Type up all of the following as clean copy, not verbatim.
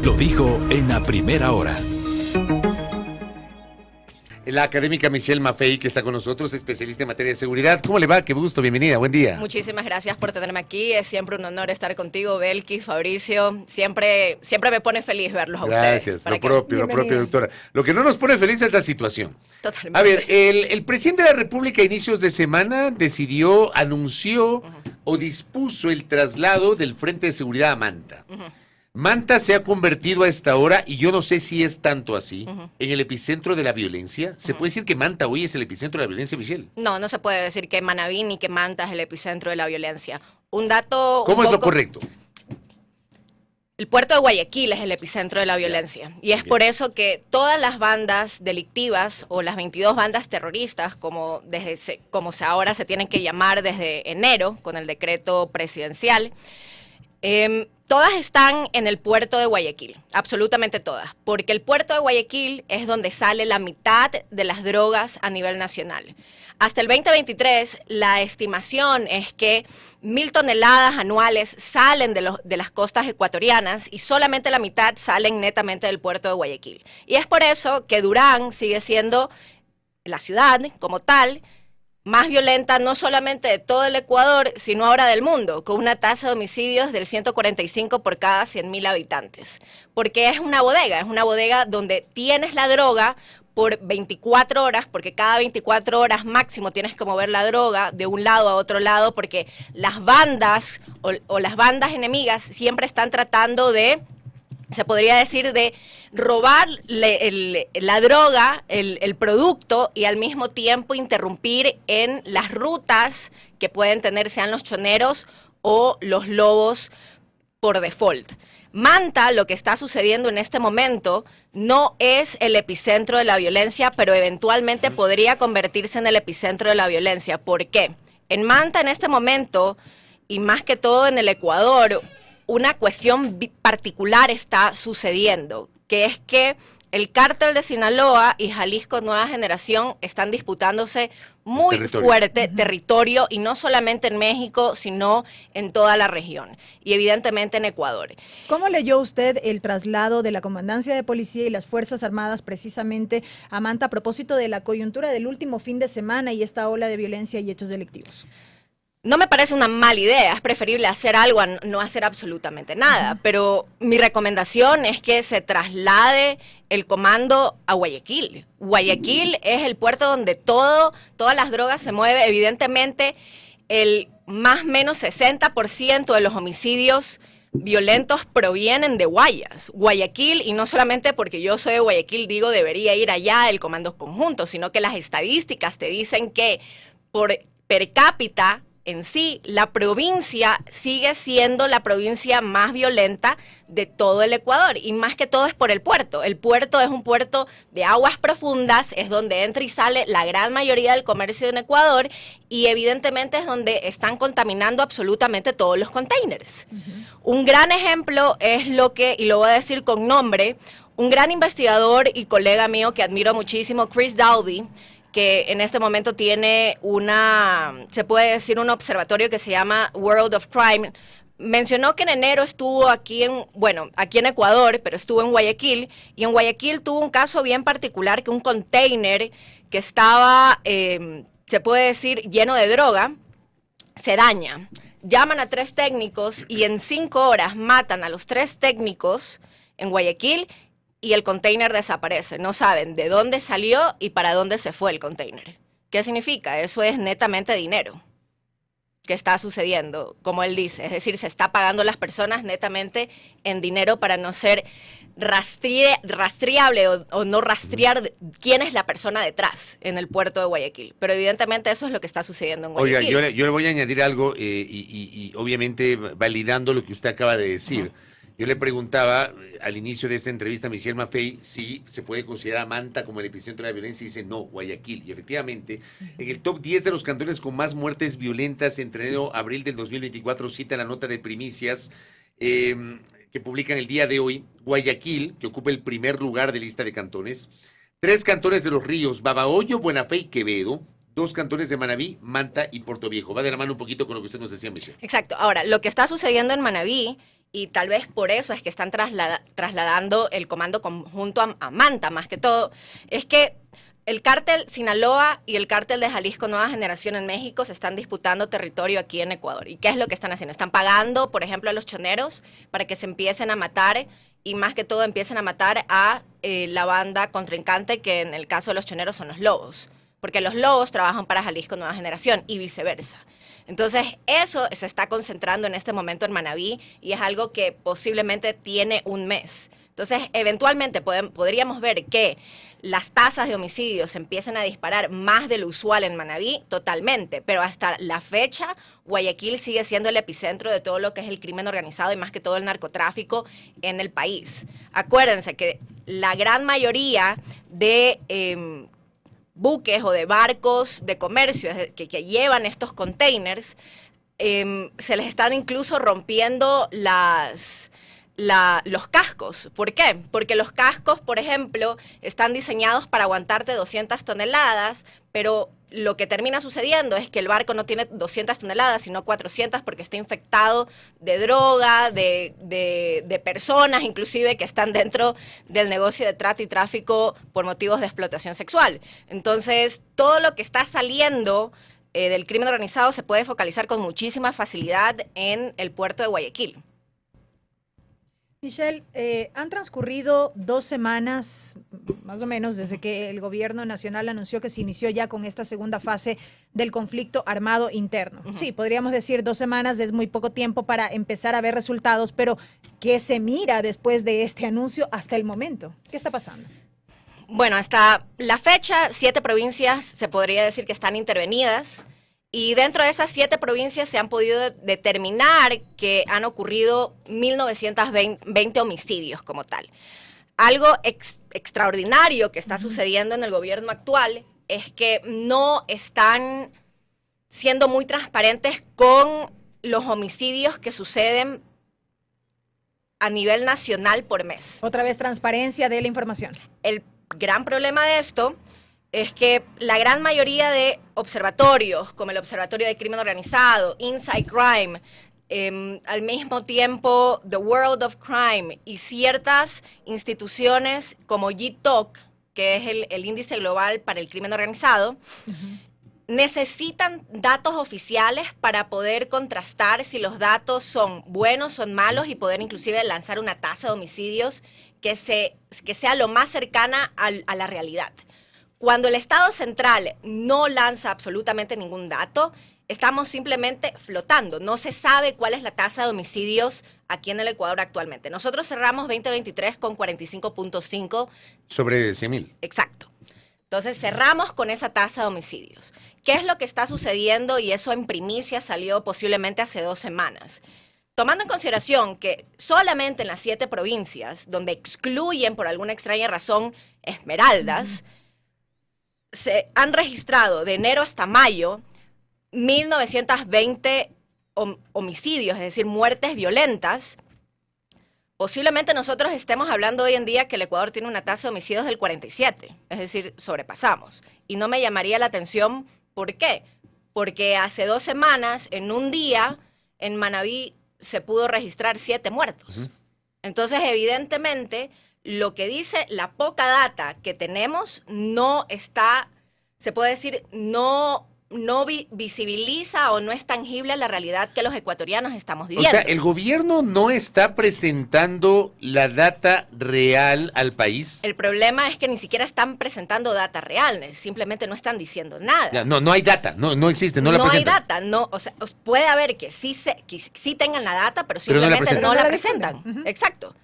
Lo dijo en la primera hora. La académica Michelle Maffei, que está con nosotros, especialista en materia de seguridad. ¿Cómo le va? Qué gusto, bienvenida, buen día. Muchísimas gracias por tenerme aquí. Es siempre un honor estar contigo, Belki, Fabricio. Siempre me pone feliz verlos a ustedes. Gracias, lo propio, doctora. Lo que no nos pone feliz es la situación. Totalmente. A ver, el presidente de la República a inicios de semana anunció o dispuso el traslado del Frente de Seguridad a Manta. Manta se ha convertido a esta hora, y yo no sé si es tanto así, en el epicentro de la violencia. ¿Se puede decir que Manta hoy es el epicentro de la violencia, Michelle? No, no se puede decir que Manabí ni que Manta es el epicentro de la violencia. Un dato... ¿Cómo es lo correcto? El puerto de Guayaquil es el epicentro de la violencia. Y es por eso que todas las bandas delictivas o las 22 bandas terroristas, como ahora se tienen que llamar desde enero con el decreto presidencial, todas están en el puerto de Guayaquil, absolutamente todas, porque el puerto de Guayaquil es donde sale la mitad de las drogas a nivel nacional. Hasta el 2023, la estimación es que 1.000 toneladas anuales salen de las costas ecuatorianas y solamente la mitad salen netamente del puerto de Guayaquil. Y es por eso que Durán sigue siendo la ciudad como tal más violenta no solamente de todo el Ecuador, sino ahora del mundo, con una tasa de homicidios del 145 por cada 100.000 habitantes. Porque es una bodega donde tienes la droga por 24 horas, porque cada 24 horas máximo tienes que mover la droga de un lado a otro lado, porque las bandas o las bandas enemigas siempre están tratando de, se podría decir, de robar la droga, el producto, y al mismo tiempo interrumpir en las rutas que pueden tener, sean los choneros o los lobos por default. Manta, lo que está sucediendo en este momento, no es el epicentro de la violencia, pero eventualmente podría convertirse en el epicentro de la violencia. ¿Por qué? En Manta, en este momento, y más que todo en el Ecuador, una cuestión particular está sucediendo, que es que el cártel de Sinaloa y Jalisco Nueva Generación están disputándose muy fuerte territorio, y no solamente en México, sino en toda la región y evidentemente en Ecuador. ¿Cómo leyó usted el traslado de la Comandancia de Policía y las Fuerzas Armadas precisamente a Manta a propósito de la coyuntura del último fin de semana y esta ola de violencia y hechos delictivos? No me parece una mala idea, es preferible hacer algo a no hacer absolutamente nada, pero mi recomendación es que se traslade el comando a Guayaquil. Guayaquil es el puerto donde todas las drogas se mueven. Evidentemente, el más o menos 60% de los homicidios violentos provienen de Guayas, Guayaquil, y no solamente porque yo soy de Guayaquil digo debería ir allá el comando conjunto, sino que las estadísticas te dicen que por per cápita en sí, la provincia sigue siendo la provincia más violenta de todo el Ecuador, y más que todo es por el puerto. El puerto es un puerto de aguas profundas, es donde entra y sale la gran mayoría del comercio en Ecuador, y evidentemente es donde están contaminando absolutamente todos los containers. Un gran ejemplo es lo voy a decir con nombre, un gran investigador y colega mío que admiro muchísimo, Chris Dalby, que en este momento tiene se puede decir, un observatorio que se llama World of Crime. Mencionó que en enero estuvo aquí en Ecuador, pero estuvo en Guayaquil, y en Guayaquil tuvo un caso bien particular, que un container que estaba, se puede decir, lleno de droga, se daña. Llaman a 3 técnicos y en 5 horas matan a los 3 técnicos en Guayaquil, y el container desaparece. No saben de dónde salió y para dónde se fue el container. ¿Qué significa? Eso es netamente dinero que está sucediendo, como él dice. Es decir, se está pagando a las personas netamente en dinero para no ser rastreable o no rastrear quién es la persona detrás en el puerto de Guayaquil. Pero evidentemente eso es lo que está sucediendo en Guayaquil. Oiga, yo le voy a añadir algo y obviamente validando lo que usted acaba de decir. Yo le preguntaba al inicio de esta entrevista a Michelle Maffei si se puede considerar a Manta como el epicentro de la violencia, y dice no, Guayaquil. Y efectivamente, en el top 10 de los cantones con más muertes violentas entre enero y abril del 2024, cita la nota de primicias que publican el día de hoy, Guayaquil, que ocupa el primer lugar de lista de cantones, 3 cantones de Los Ríos, Babahoyo, Buenafé y Quevedo, 2 cantones de Manabí, Manta y Puerto Viejo. Va de la mano un poquito con lo que usted nos decía, Michelle. Exacto. Ahora, lo que está sucediendo en Manabí y tal vez por eso es que están trasladando el comando conjunto a Manta, más que todo, es que el cártel Sinaloa y el cártel de Jalisco Nueva Generación en México se están disputando territorio aquí en Ecuador. ¿Y qué es lo que están haciendo? Están pagando, por ejemplo, a los choneros para que se empiecen a matar y más que todo empiecen a matar a la banda contrincante, que en el caso de los choneros son los lobos, porque los lobos trabajan para Jalisco Nueva Generación y viceversa. Entonces, eso se está concentrando en este momento en Manabí y es algo que posiblemente tiene un mes. Entonces, eventualmente podríamos ver que las tasas de homicidios empiezan a disparar más de lo usual en Manabí, totalmente, pero hasta la fecha, Guayaquil sigue siendo el epicentro de todo lo que es el crimen organizado y más que todo el narcotráfico en el país. Acuérdense que la gran mayoría de buques o de barcos de comercio que llevan estos containers, se les están incluso rompiendo los cascos. ¿Por qué? Porque los cascos, por ejemplo, están diseñados para aguantarte 200 toneladas, pero lo que termina sucediendo es que el barco no tiene 200 toneladas, sino 400 porque está infectado de droga, de personas inclusive que están dentro del negocio de trata y tráfico por motivos de explotación sexual. Entonces, todo lo que está saliendo del crimen organizado se puede focalizar con muchísima facilidad en el puerto de Guayaquil. Michelle, han transcurrido 2 semanas, más o menos, desde que el gobierno nacional anunció que se inició ya con esta segunda fase del conflicto armado interno. Sí, podríamos decir 2 semanas es muy poco tiempo para empezar a ver resultados, pero ¿qué se mira después de este anuncio hasta el momento? ¿Qué está pasando? Bueno, hasta la fecha, 7 provincias se podría decir que están intervenidas. Y dentro de esas 7 provincias se han podido determinar que han ocurrido 1.920 homicidios como tal. Algo extraordinario que está sucediendo en el gobierno actual es que no están siendo muy transparentes con los homicidios que suceden a nivel nacional por mes. Otra vez, transparencia de la información. El gran problema de esto es que la gran mayoría de observatorios, como el Observatorio de Crimen Organizado, Inside Crime, al mismo tiempo The World of Crime y ciertas instituciones como GTOC, que es el índice global para el crimen organizado, necesitan datos oficiales para poder contrastar si los datos son buenos, son malos y poder inclusive lanzar una tasa de homicidios que sea lo más cercana a la realidad. Cuando el Estado central no lanza absolutamente ningún dato, estamos simplemente flotando. No se sabe cuál es la tasa de homicidios aquí en el Ecuador actualmente. Nosotros cerramos 2023 con 45.5. Sobre 100.000. Exacto. Entonces cerramos con esa tasa de homicidios. ¿Qué es lo que está sucediendo? Y eso en primicia salió posiblemente hace 2 semanas. Tomando en consideración que solamente en las 7 provincias, donde excluyen por alguna extraña razón Esmeraldas, se han registrado de enero hasta mayo 1.920 homicidios, es decir, muertes violentas. Posiblemente nosotros estemos hablando hoy en día que el Ecuador tiene una tasa de homicidios del 47, es decir, sobrepasamos. Y no me llamaría la atención, ¿por qué? Porque hace 2 semanas, en un día, en Manabí se pudo registrar 7 muertos. Entonces, evidentemente, lo que dice la poca data que tenemos no está, se puede decir, no visibiliza o no es tangible la realidad que los ecuatorianos estamos viviendo. O sea, el gobierno no está presentando la data real al país. El problema es que ni siquiera están presentando data real, simplemente no están diciendo nada. Ya, no hay data, no existe, no la presentan. No hay data, no, o sea, puede haber que sí tengan la data, pero simplemente no la presentan. Exacto.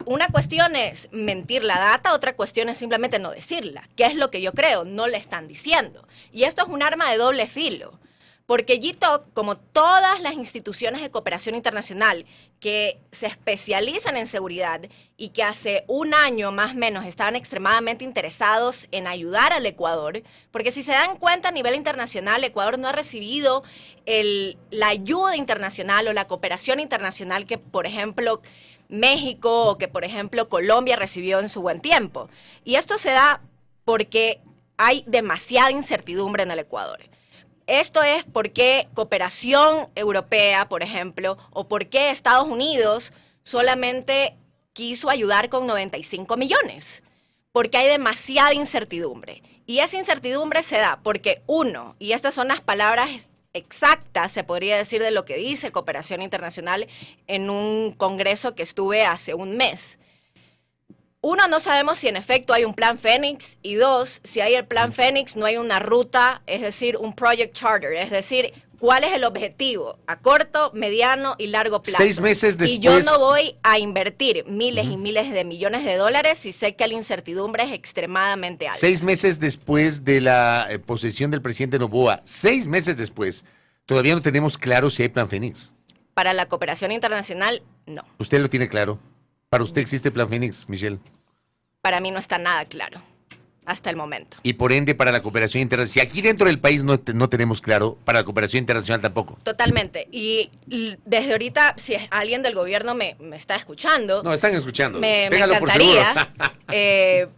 Una cuestión es mentir la data, otra cuestión es simplemente no decirla. ¿Qué es lo que yo creo? No le están diciendo. Y esto es un arma de doble filo. Porque GTOC, como todas las instituciones de cooperación internacional que se especializan en seguridad y que hace 1 año más o menos estaban extremadamente interesados en ayudar al Ecuador, porque si se dan cuenta a nivel internacional, Ecuador no ha recibido la ayuda internacional o la cooperación internacional que, por ejemplo, México o que, por ejemplo, Colombia recibió en su buen tiempo. Y esto se da porque hay demasiada incertidumbre en el Ecuador. esto es por qué cooperación europea, por ejemplo, o por qué Estados Unidos solamente quiso ayudar con 95 millones. Porque hay demasiada incertidumbre. Y esa incertidumbre se da porque, uno, y estas son las palabras exactas, se podría decir, de lo que dice Cooperación Internacional en un congreso que estuve hace un mes. Uno, no sabemos si en efecto hay un plan Fénix, y dos, si hay el plan Fénix, no hay una ruta, es decir, un project charter, es decir, ¿cuál es el objetivo a corto, mediano y largo plazo? 6 meses después. Y yo no voy a invertir miles y miles de millones de dólares si sé que la incertidumbre es extremadamente alta. 6 meses después de la posesión del presidente Noboa, 6 meses después, todavía no tenemos claro si hay plan Fénix. Para la cooperación internacional, no. ¿Usted lo tiene claro? ¿Para usted existe plan Fénix, Michelle? Para mí no está nada claro, hasta el momento. Y por ende, para la cooperación internacional, si aquí dentro del país no tenemos claro, para la cooperación internacional tampoco. Totalmente. Y desde ahorita, si alguien del gobierno me está escuchando... No, están escuchando. Me Téngalo por seguro. encantaría.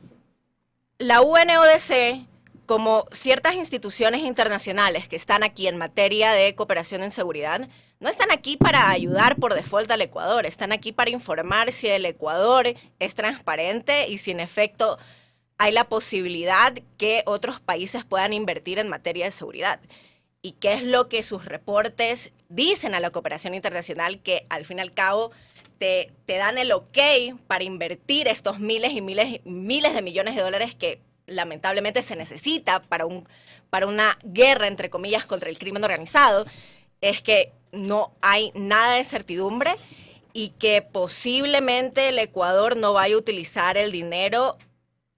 La UNODC, como ciertas instituciones internacionales que están aquí en materia de cooperación en seguridad, no están aquí para ayudar por default al Ecuador, están aquí para informar si el Ecuador es transparente y si en efecto hay la posibilidad que otros países puedan invertir en materia de seguridad. Y qué es lo que sus reportes dicen a la cooperación internacional, que al fin y al cabo te dan el ok para invertir estos miles y miles de millones de dólares que lamentablemente se necesita para una guerra, entre comillas, contra el crimen organizado. Es que no hay nada de certidumbre y que posiblemente el Ecuador no vaya a utilizar el dinero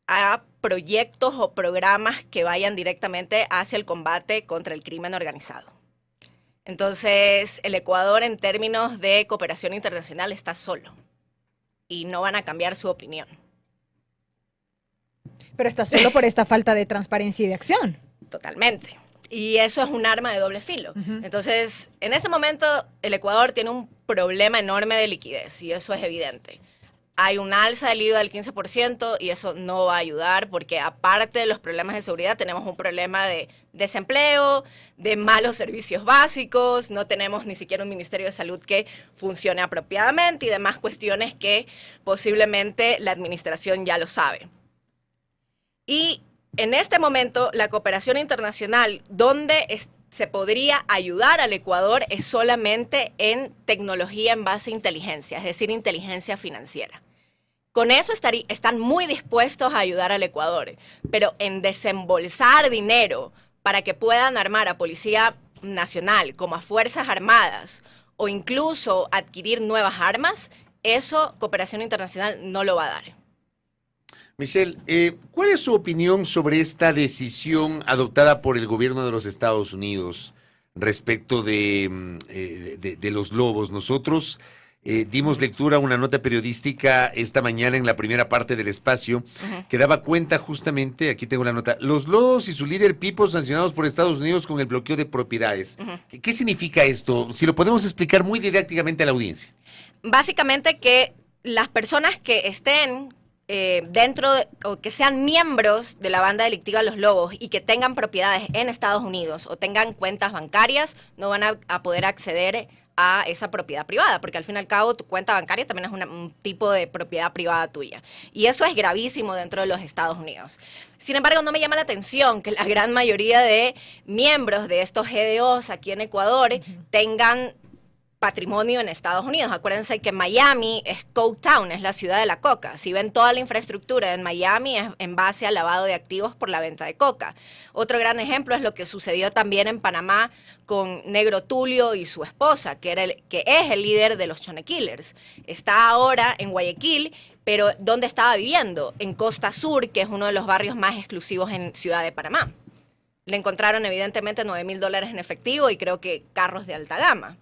a proyectos o programas que vayan directamente hacia el combate contra el crimen organizado. Entonces, el Ecuador en términos de cooperación internacional está solo y no van a cambiar su opinión. Pero está solo por esta falta de transparencia y de acción. Totalmente. Y eso es un arma de doble filo. Entonces, en este momento, el Ecuador tiene un problema enorme de liquidez y eso es evidente. Hay un alza del IVA del 15% y eso no va a ayudar porque aparte de los problemas de seguridad tenemos un problema de desempleo, de malos servicios básicos, no tenemos ni siquiera un Ministerio de Salud que funcione apropiadamente y demás cuestiones que posiblemente la administración ya lo sabe. Y en este momento, la cooperación internacional, donde se podría ayudar al Ecuador, es solamente en tecnología en base a inteligencia, es decir, inteligencia financiera. Con eso están muy dispuestos a ayudar al Ecuador, pero en desembolsar dinero para que puedan armar a Policía Nacional como a Fuerzas Armadas o incluso adquirir nuevas armas, eso cooperación internacional no lo va a dar. Michelle, ¿cuál es su opinión sobre esta decisión adoptada por el gobierno de los Estados Unidos respecto de los lobos? Nosotros dimos lectura a una nota periodística esta mañana en la primera parte del espacio que daba cuenta justamente, aquí tengo la nota, los lobos y su líder Pipo sancionados por Estados Unidos con el bloqueo de propiedades. ¿Qué significa esto? Si lo podemos explicar muy didácticamente a la audiencia. Básicamente que las personas que estén o que sean miembros de la banda delictiva Los Lobos y que tengan propiedades en Estados Unidos o tengan cuentas bancarias, no van a poder acceder a esa propiedad privada, porque al fin y al cabo tu cuenta bancaria también es un tipo de propiedad privada tuya. Y eso es gravísimo dentro de los Estados Unidos. Sin embargo, no me llama la atención que la gran mayoría de miembros de estos GDOs aquí en Ecuador tengan patrimonio en Estados Unidos. Acuérdense que Miami es Coketown, es la ciudad de la coca. Si ven toda la infraestructura en Miami es en base al lavado de activos por la venta de coca. Otro gran ejemplo es lo que sucedió también en Panamá con Negro Tulio y su esposa, que es el líder de los Chone Killers. Está ahora en Guayaquil, pero ¿dónde estaba viviendo? En Costa Sur, que es uno de los barrios más exclusivos en Ciudad de Panamá. Le encontraron evidentemente $9,000 en efectivo y creo que carros de alta gama.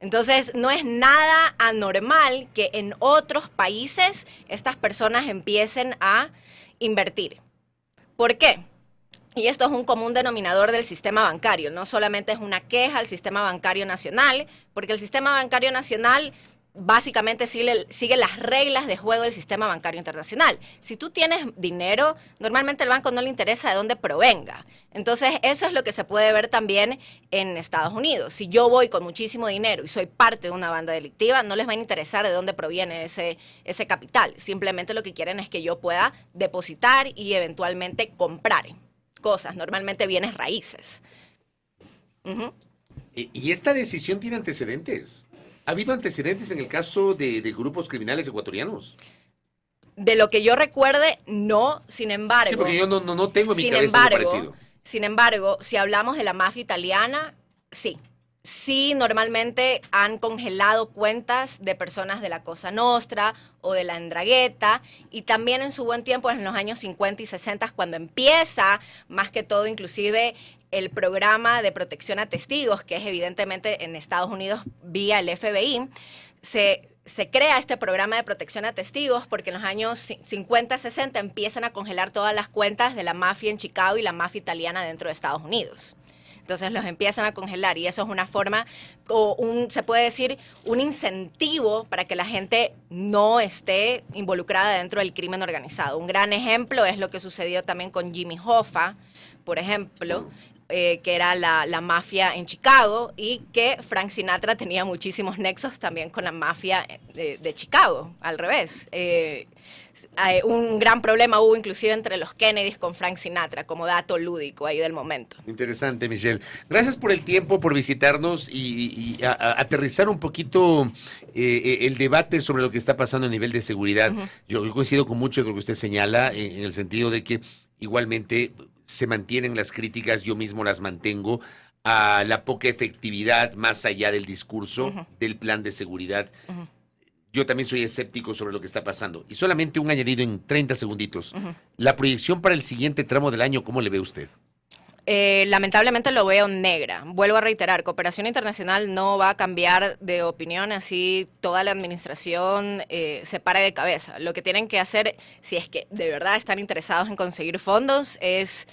Entonces, no es nada anormal que en otros países estas personas empiecen a invertir. ¿Por qué? Y esto es un común denominador del sistema bancario. No solamente es una queja al sistema bancario nacional, porque el sistema bancario nacional básicamente sigue las reglas de juego del sistema bancario internacional. Si tú tienes dinero, normalmente al banco no le interesa de dónde provenga. Entonces, eso es lo que se puede ver también en Estados Unidos. Si yo voy con muchísimo dinero y soy parte de una banda delictiva, no les va a interesar de dónde proviene ese capital. Simplemente lo que quieren es que yo pueda depositar y eventualmente comprar cosas, normalmente bienes raíces. Uh-huh. ¿Y esta decisión tiene antecedentes? ¿Ha habido antecedentes en el caso de grupos criminales ecuatorianos? De lo que yo recuerde, no. Sin embargo... Sí, porque yo no tengo en mi cabeza algo parecido. Sin embargo, si hablamos de la mafia italiana, sí. Sí, normalmente han congelado cuentas de personas de la Cosa Nostra o de la 'Ndrangheta, y también en su buen tiempo, en los años 50 y 60, cuando empieza, más que todo, inclusive, el programa de protección a testigos, que es evidentemente en Estados Unidos vía el FBI, se crea este programa de protección a testigos porque en los años 50, 60 empiezan a congelar todas las cuentas de la mafia en Chicago y la mafia italiana dentro de Estados Unidos. Entonces los empiezan a congelar y eso es una forma, se puede decir, un incentivo para que la gente no esté involucrada dentro del crimen organizado. Un gran ejemplo es lo que sucedió también con Jimmy Hoffa, por ejemplo, que era la mafia en Chicago, y que Frank Sinatra tenía muchísimos nexos también con la mafia de Chicago, al revés. Un gran problema hubo inclusive entre los Kennedys con Frank Sinatra, como dato lúdico ahí del momento. Interesante, Michelle. Gracias por el tiempo, por visitarnos y aterrizar un poquito el debate sobre lo que está pasando a nivel de seguridad. Uh-huh. Yo coincido con mucho de lo que usted señala, en el sentido de que igualmente se mantienen las críticas, yo mismo las mantengo, a la poca efectividad más allá del discurso, uh-huh, del plan de seguridad. Uh-huh. Yo también soy escéptico sobre lo que está pasando. Y solamente un añadido en 30 segunditos. Uh-huh. La proyección para el siguiente tramo del año, ¿cómo le ve usted? Lamentablemente lo veo negra. Vuelvo a reiterar, Cooperación Internacional no va a cambiar de opinión así toda la administración se pare de cabeza. Lo que tienen que hacer, si es que de verdad están interesados en conseguir fondos, es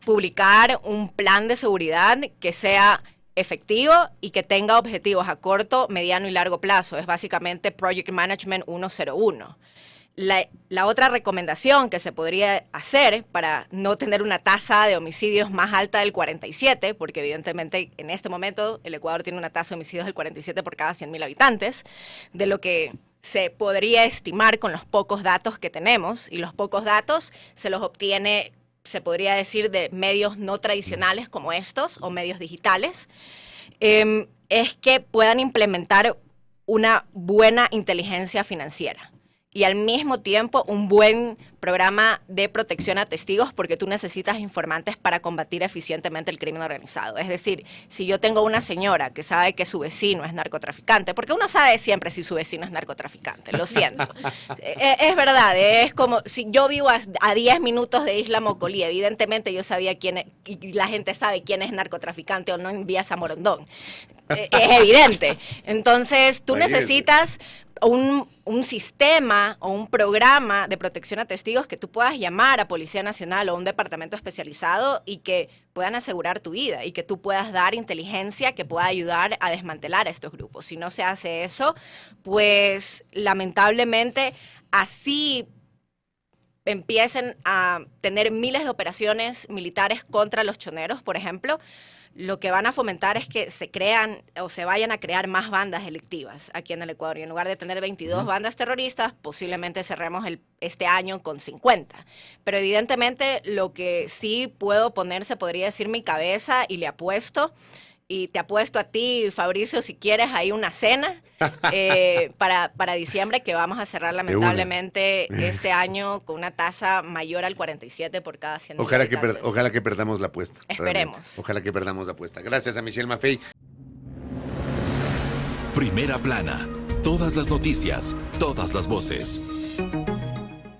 publicar un plan de seguridad que sea efectivo y que tenga objetivos a corto, mediano y largo plazo. Es básicamente Project Management 101. La otra recomendación que se podría hacer para no tener una tasa de homicidios más alta del 47, porque evidentemente en este momento el Ecuador tiene una tasa de homicidios del 47 por cada 100.000 habitantes, de lo que se podría estimar con los pocos datos que tenemos, y los pocos datos se los obtiene, se podría decir, de medios no tradicionales como estos o medios digitales, es que puedan implementar una buena inteligencia financiera y al mismo tiempo un buen programa de protección a testigos, porque tú necesitas informantes para combatir eficientemente el crimen organizado. Es decir, si yo tengo una señora que sabe que su vecino es narcotraficante, porque uno sabe siempre si su vecino es narcotraficante, lo siento. Es verdad, es como si yo vivo a 10 minutos de Isla Mocolí, evidentemente yo sabía y la gente sabe quién es narcotraficante o no en Vía Zamorondón. Es evidente. Entonces, tú necesitas un sistema o un programa de protección a testigos que tú puedas llamar a Policía Nacional o a un departamento especializado y que puedan asegurar tu vida y que tú puedas dar inteligencia que pueda ayudar a desmantelar a estos grupos. Si no se hace eso, pues lamentablemente así empiecen a tener miles de operaciones militares contra los choneros, por ejemplo, lo que van a fomentar es que se crean o se vayan a crear más bandas delictivas aquí en el Ecuador. Y en lugar de tener 22 bandas terroristas, posiblemente cerremos este año con 50. Pero evidentemente lo que sí puedo poner, se podría decir, mi cabeza, y le apuesto, y te apuesto a ti, Fabricio, si quieres, hay una cena para diciembre, que vamos a cerrar lamentablemente este año con una tasa mayor al 47 por cada 100.000 habitantes. Ojalá que perdamos la apuesta. Esperemos. Realmente. Ojalá que perdamos la apuesta. Gracias a Michelle Maffei. Primera plana. Todas las noticias, todas las voces.